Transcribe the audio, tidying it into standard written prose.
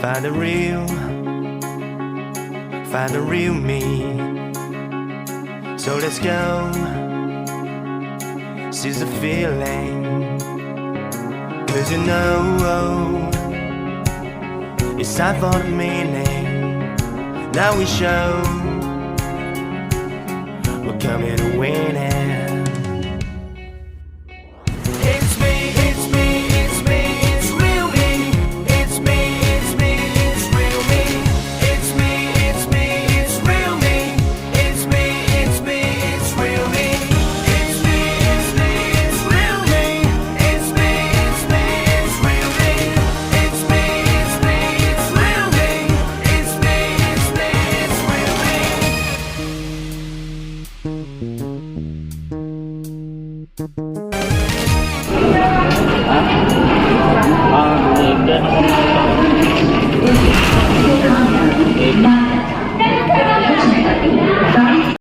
Find the real me. So let's go, seize the feeling. 'Cause you know, it's time for the meaning. Now we show we're coming to win it. 아, 네, 네.